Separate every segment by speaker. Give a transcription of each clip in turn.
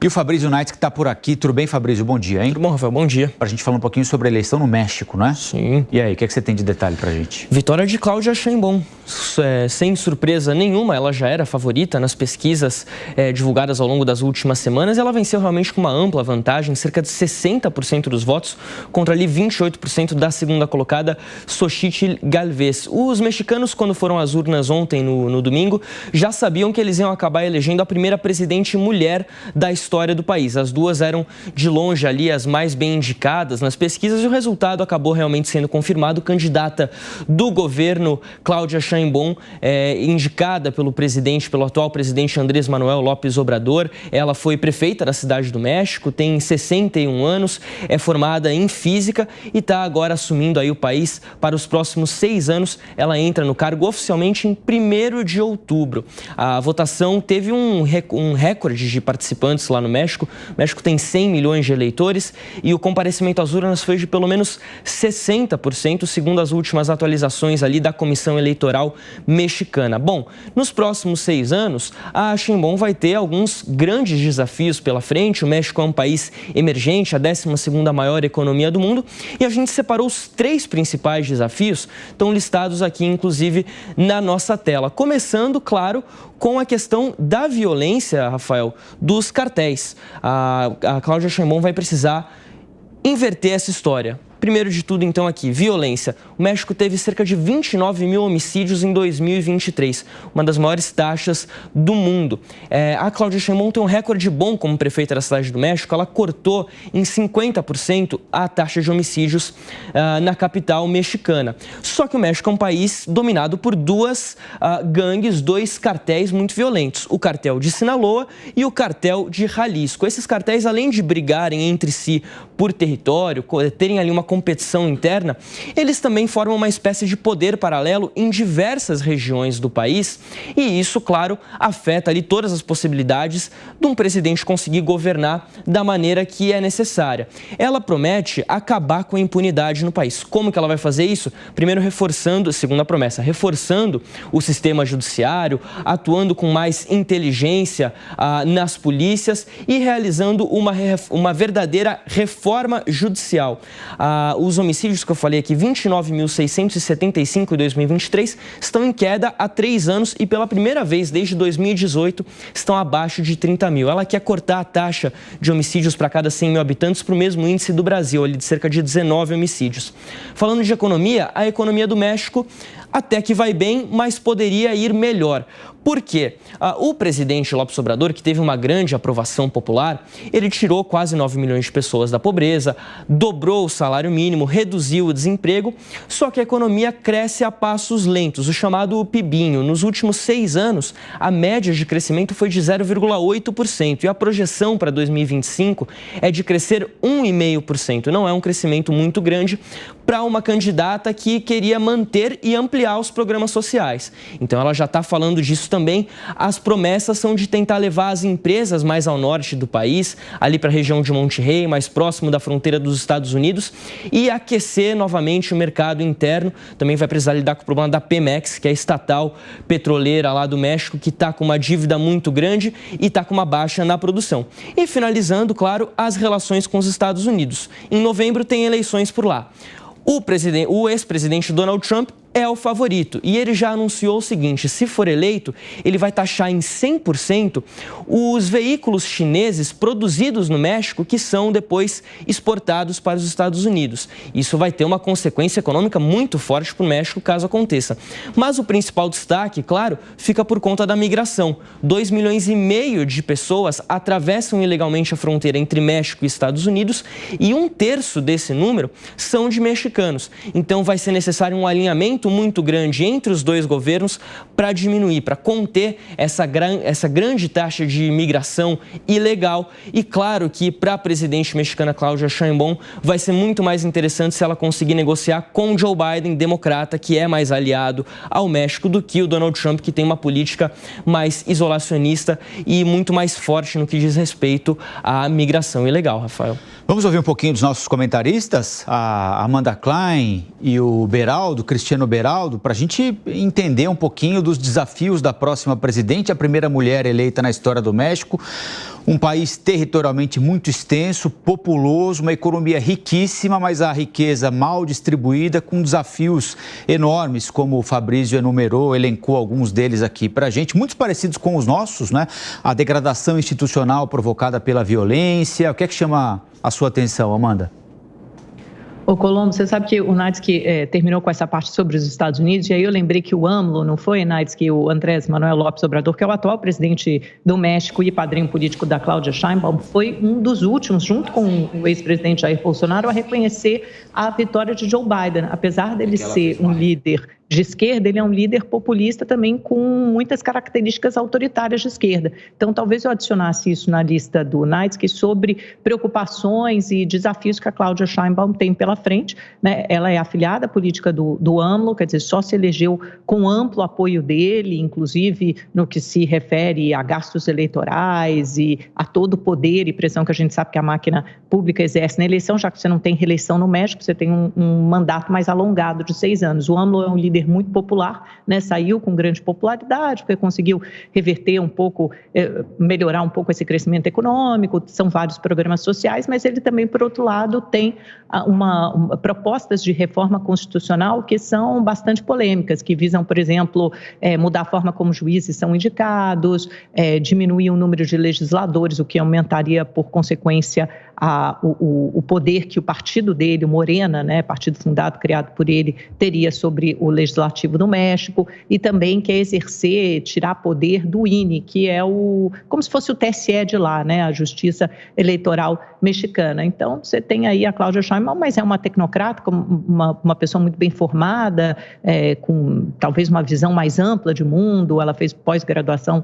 Speaker 1: E o Fabrício Knight, que está por aqui. Tudo bem, Fabrício? Bom dia, hein?
Speaker 2: Tudo bom, Rafael? Bom dia.
Speaker 1: Para a gente falar um pouquinho sobre a eleição no México, não é?
Speaker 2: Sim.
Speaker 1: E aí, o que você tem de detalhe para a gente?
Speaker 2: Vitória de Cláudia Sheinbaum. Sem surpresa nenhuma, ela já era favorita nas pesquisas divulgadas ao longo das últimas semanas. E ela venceu realmente com uma ampla vantagem, cerca de 60% dos votos, contra ali 28% da segunda colocada, Xochitl Gálvez. Os mexicanos, quando foram às urnas ontem, no domingo, já sabiam que eles iam acabar elegendo a primeira presidente mulher da história do país. As duas eram, de longe, ali as mais bem indicadas nas pesquisas e o resultado acabou realmente sendo confirmado. Candidata do governo, Cláudia Sheinbaum, indicada pelo atual presidente Andrés Manuel López Obrador. Ela foi prefeita da Cidade do México, tem 61 anos, é formada em física e está agora assumindo aí o país para os próximos 6 anos. Ela entra no cargo oficialmente em 1º de outubro. A votação teve um recorde de participantes lá no México. O México tem 100 milhões de eleitores e o comparecimento às urnas foi de pelo menos 60%, segundo as últimas atualizações ali da Comissão Eleitoral mexicana. Bom, nos próximos 6 anos, a Sheinbaum vai ter alguns grandes desafios pela frente. O México é um país emergente, a 12ª maior economia do mundo, e a gente separou os 3 principais desafios, estão listados aqui, inclusive, na nossa tela. Começando, claro, com a questão da violência, Rafael, dos cartéis. A Cláudia Sheinbaum vai precisar inverter essa história. Primeiro de tudo, então, aqui, violência. O México teve cerca de 29 mil homicídios em 2023, uma das maiores taxas do mundo. A Cláudia Sheinbaum tem um recorde bom como prefeita da Cidade do México. Ela cortou em 50% a taxa de homicídios na capital mexicana. Só que o México é um país dominado por 2 gangues, 2 cartéis muito violentos. O cartel de Sinaloa e o cartel de Jalisco. Esses cartéis, além de brigarem entre si por território, terem ali uma competição interna, eles também formam uma espécie de poder paralelo em diversas regiões do país e isso, claro, afeta ali todas as possibilidades de um presidente conseguir governar da maneira que é necessária. Ela promete acabar com a impunidade no país. Como que ela vai fazer isso? Primeiro reforçando, segundo a promessa, reforçando o sistema judiciário, atuando com mais inteligência nas polícias e realizando uma verdadeira reforma judicial. Os homicídios que eu falei aqui, 29.675 em 2023, estão em queda há 3 anos e pela primeira vez desde 2018 estão abaixo de 30 mil. Ela quer cortar a taxa de homicídios para cada 100 mil habitantes para o mesmo índice do Brasil, ali de cerca de 19 homicídios. Falando de economia, a economia do México até que vai bem, mas poderia ir melhor. Por quê? O presidente López Obrador, que teve uma grande aprovação popular, ele tirou quase 9 milhões de pessoas da pobreza, dobrou o salário mínimo, reduziu o desemprego, só que a economia cresce a passos lentos, o chamado PIBinho. Nos últimos 6 anos, a média de crescimento foi de 0,8% e a projeção para 2025 é de crescer 1,5%. Não é um crescimento muito grande para uma candidata que queria manter e ampliar os programas sociais. Então, ela já está falando disso também. As promessas são de tentar levar as empresas mais ao norte do país, ali para a região de Monterrey, mais próximo da fronteira dos Estados Unidos, e aquecer novamente o mercado interno. Também vai precisar lidar com o problema da Pemex, que é a estatal petroleira lá do México, que está com uma dívida muito grande e está com uma baixa na produção. E finalizando, claro, as relações com os Estados Unidos. Em novembro tem eleições por lá. O ex-presidente Donald Trump é o favorito e ele já anunciou o seguinte: se for eleito, ele vai taxar em 100% os veículos chineses produzidos no México que são depois exportados para os Estados Unidos. Isso vai ter uma consequência econômica muito forte para o México caso aconteça. Mas o principal destaque, claro, fica por conta da migração. 2,5 milhões de pessoas atravessam ilegalmente a fronteira entre México e Estados Unidos e 1/3 desse número são de mexicanos. Então vai ser necessário um alinhamento muito grande entre os 2 governos para diminuir, para conter essa grande taxa de imigração ilegal. E claro que para a presidente mexicana Cláudia Sheinbaum vai ser muito mais interessante se ela conseguir negociar com Joe Biden, democrata, que é mais aliado ao México do que o Donald Trump, que tem uma política mais isolacionista e muito mais forte no que diz respeito à migração ilegal, Rafael.
Speaker 1: Vamos ouvir um pouquinho dos nossos comentaristas, a Amanda Klein e o Beraldo, Cristiano Beraldo, para a gente entender um pouquinho dos desafios da próxima presidente, a primeira mulher eleita na história do México. Um país territorialmente muito extenso, populoso, uma economia riquíssima, mas a riqueza mal distribuída, com desafios enormes, como o Fabrício enumerou, elencou alguns deles aqui para a gente, muitos parecidos com os nossos, né? A degradação institucional provocada pela violência. O que é que chama a sua atenção, Amanda?
Speaker 3: Ô Colombo, você sabe que o Naitsky terminou com essa parte sobre os Estados Unidos, e aí eu lembrei que o AMLO, não foi, Naitsky, o Andrés Manuel López Obrador, que é o atual presidente do México e padrinho político da Cláudia Sheinbaum, foi um dos últimos, junto com o ex-presidente Jair Bolsonaro, a reconhecer a vitória de Joe Biden. Apesar dele ser um líder de esquerda, ele é um líder populista também com muitas características autoritárias de esquerda. Então, talvez eu adicionasse isso na lista do Naitsky sobre preocupações e desafios que a Cláudia Sheinbaum tem pela frente, né? Ela é afiliada política do AMLO, quer dizer, só se elegeu com amplo apoio dele, inclusive no que se refere a gastos eleitorais e a todo o poder e pressão que a gente sabe que a máquina pública exerce na eleição, já que você não tem reeleição no México, você tem um mandato mais alongado de 6 anos. O AMLO é um líder muito popular, né? Saiu com grande popularidade, porque conseguiu reverter um pouco, melhorar um pouco esse crescimento econômico, são vários programas sociais, mas ele também, por outro lado, tem propostas de reforma constitucional que são bastante polêmicas, que visam, por exemplo, mudar a forma como juízes são indicados, diminuir o número de legisladores, o que aumentaria, por consequência, o poder que o partido dele, o Morena, né, partido fundado, criado por ele, teria sobre o legislativo do México, e também quer exercer, tirar poder do INE, que é como se fosse o TSE de lá, né, a Justiça Eleitoral Mexicana. Então, você tem aí a Cláudia Sheinbaum, mas é uma tecnocrata, uma pessoa muito bem formada, com talvez uma visão mais ampla de mundo. Ela fez pós-graduação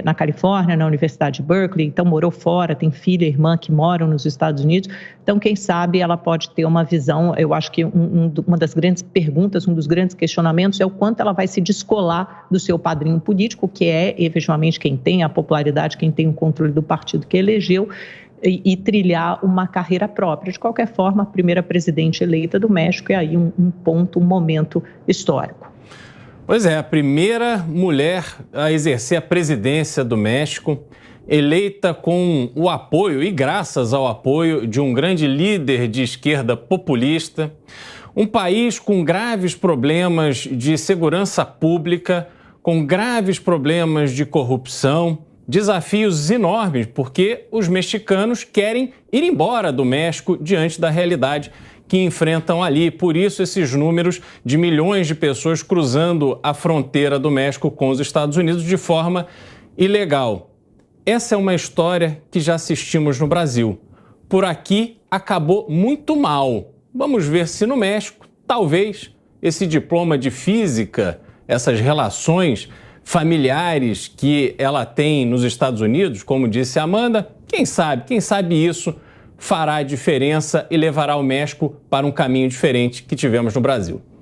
Speaker 3: na Califórnia, na Universidade de Berkeley, então morou fora, tem filha e irmã que moram nos Estados Unidos. Então, quem sabe ela pode ter uma visão. Eu acho que uma das grandes perguntas, um dos grandes questionamentos é o quanto ela vai se descolar do seu padrinho político, que é efetivamente quem tem a popularidade, quem tem o controle do partido que elegeu, e trilhar uma carreira própria. De qualquer forma, a primeira presidente eleita do México é aí um ponto, um momento histórico.
Speaker 4: Pois é, a primeira mulher a exercer a presidência do México, eleita com o apoio e graças ao apoio de um grande líder de esquerda populista, um país com graves problemas de segurança pública, com graves problemas de corrupção, desafios enormes, porque os mexicanos querem ir embora do México diante da realidade que enfrentam ali. Por isso, esses números de milhões de pessoas cruzando a fronteira do México com os Estados Unidos de forma ilegal. Essa é uma história que já assistimos no Brasil. Por aqui, acabou muito mal. Vamos ver se no México, talvez, esse diploma de física, essas relações familiares que ela tem nos Estados Unidos, como disse a Amanda, quem sabe isso fará a diferença e levará o México para um caminho diferente que tivemos no Brasil.